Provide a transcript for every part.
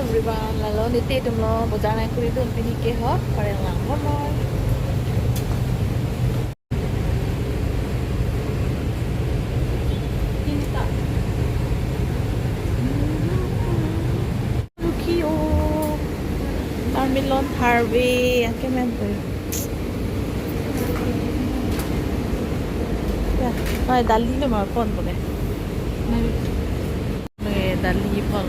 everyone. Lalu niti dum lo bojaran kuri dum pini ke ho pareng lang momoy. Ini tak. Kio. Parmilon Harvey, ang kemember. Ya, ay dali le mar pon bole. May dali pon.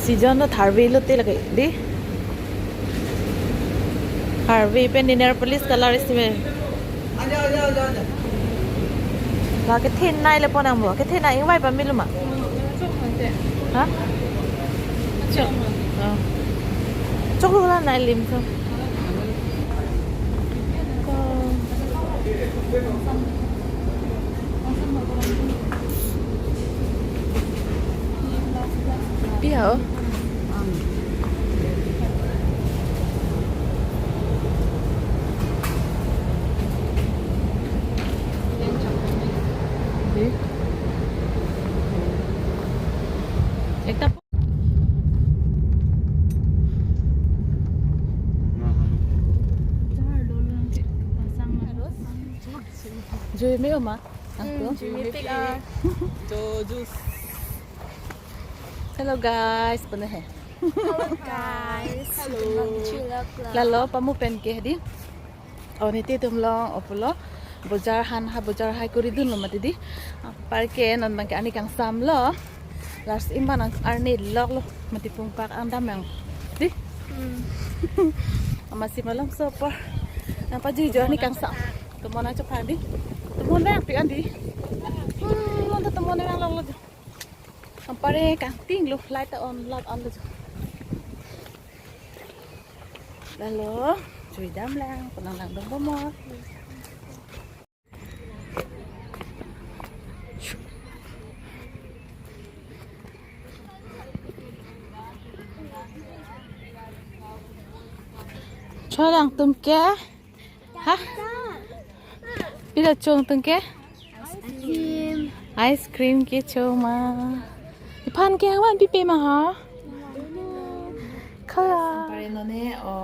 Season no Harvey lo te lagay di. Harvey pe dinner police color istime. Là cái thiên này là bọn nào mua cái thiên này cũng vậy bà biết luôn mà hả chốt luôn là này lim không biết hả Ekta Juy mấy mà Juy pick up juice Hello guys bener he Hello guys. Hello. Lalo pamu pen ke di Oh niti tum lo opulo Bojar han ha bojar hai kuri dun lo mati di Parke non bangke ani kang sam lo Lars imban ang arni lok lo mati pung pak ang damang di masih malam sopor apa jujur ni kang sam temon aja padi temon yang pi andi lo temon yang lo ang pare kang ting lo light on lo lalu cuy dam lang penang lang dong bomor cho lang tum ke ha bây giờ chuông tum ke ice cream ke cho mà pan ke wan pi pe ma ha khơi pare no ne o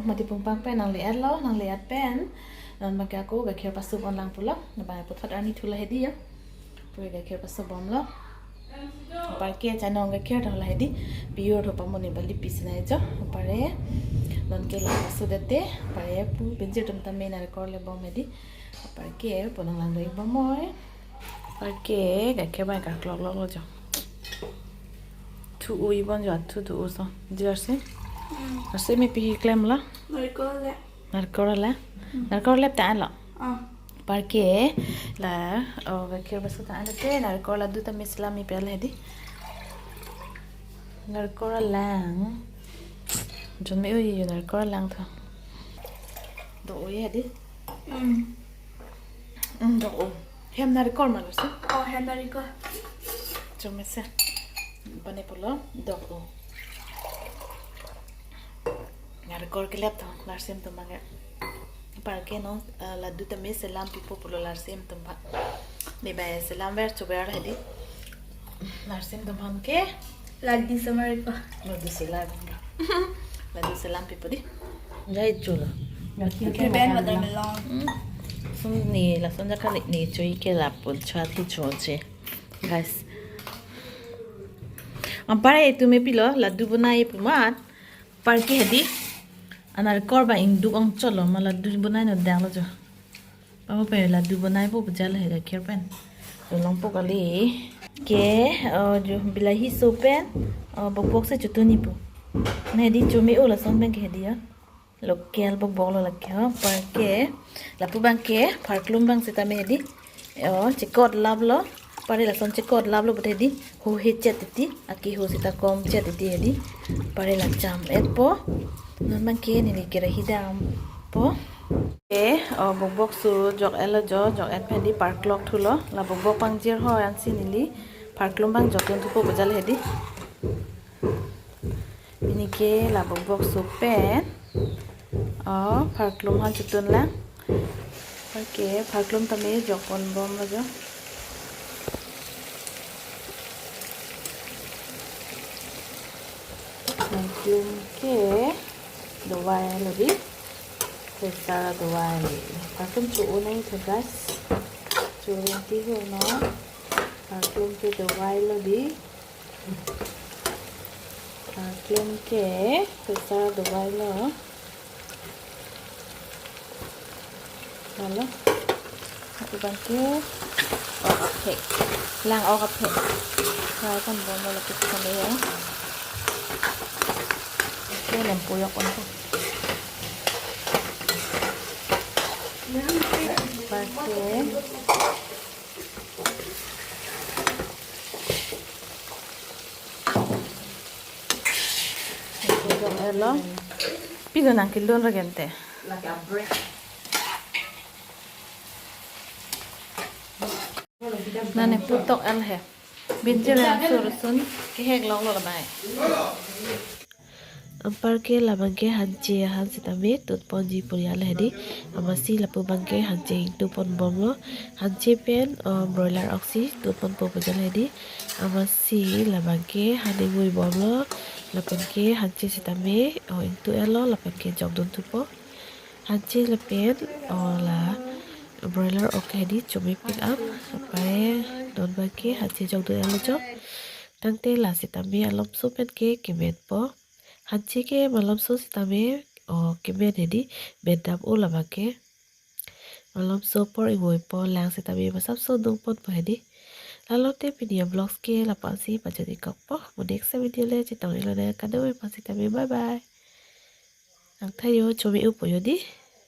mati pung pang pen nang le at lo nang le at pen non ma ka ko ga kher pasu on lang pulo na ba pot fat ani thula hedi ya pure ga kher pasu bom lo par ke chanong ga kher dang la hedi pure ro pa moni bali pisna jo pare non ke la pasu dete pare pu benje tum tamme na ko le bom hedi par ke ponang lang doi bom moy par ke ga kher ba ka klok lo jo tu ui bon jo tu tu so jerse Nasi mi pi klem la narkor le ta la parke la o kir basu ta ane te narkor la du ta mislami pe la di narkor lang jon mi ui narkor lang tha do ui di do hem narkor ma se hem narkor jon me se bane polo do Narkor ke lep thang larsem to mage parke no la du ta me selam pipo polo larsem to ba me ba selam ver to ver hedi larsem to bhan ke la di samar ko la du selam pipo di jai chula ke ben wadar melong sun ni la sun ja kali ni choi ke la pul cha thi choche guys ampare tu me pilo la du bunai pumat parke hedi anar korba induk ong cholo mala du bunai no dang lo jo pamu pe la du bunai po bujal he ga kher pen so long po kali ke jo bilahi so pen bok bok se chutuni po ne di chumi ola son ben ke dia local bok bok lo la ke par ke la pu bang ke pharklum bang se ta me di chikot lab lo pare la son chikot lab lo bte di ho he chet ti aki ho sita kom chet ti di pare la cham et po non man ke ni ke rahi dam po e bok bok su jok elo jo jok et phendi park lock thulo la bok bok pang jer ho an sinili parklum bang jok tu po bajal hedi bini ke la bok bok su pen parklum han chutun la Oke, parklum tami jok pon bom aja. Klum ke dawai lagi. Secara dawai. Pakai cuci nai tu guys. Cuci tiga no. Klum ke dawai lagi. Klum ke secara dawai lo. Lalu aku bantu. Oke. Lang oke. Saya kan mau lapis sama ya. Oke, lempuyok ko. Pakai Ito elo. Pido nang kilon ra gente. Nane putok el he. Binjere surusun kehek long lo bai. Ampar ke labangke hanche hanse tame tut ponji puriala hedi amasi lapu bangke hanche tu pon bomlo hanche pen broiler oxy tut pon po pujal hedi amasi labangke hadi mui bomlo lapenke hanche sitame itu elo lapenke jogdon tupo hanche lapen la broiler oke hedi cumi pick up apai don bangke hanche jogdon elo jo tangte la sitame alom sopen ke kemet po Hanche ke malam so sitame kemen hedi bedam o labake malam so por iwoi po lang sitame masap so dong pon po hedi lalote pinia vlogs ke lapasi pajadi kokpo mo next video le chitang ilone kadoi pasitame bye bye ang tayo chomi upo yodi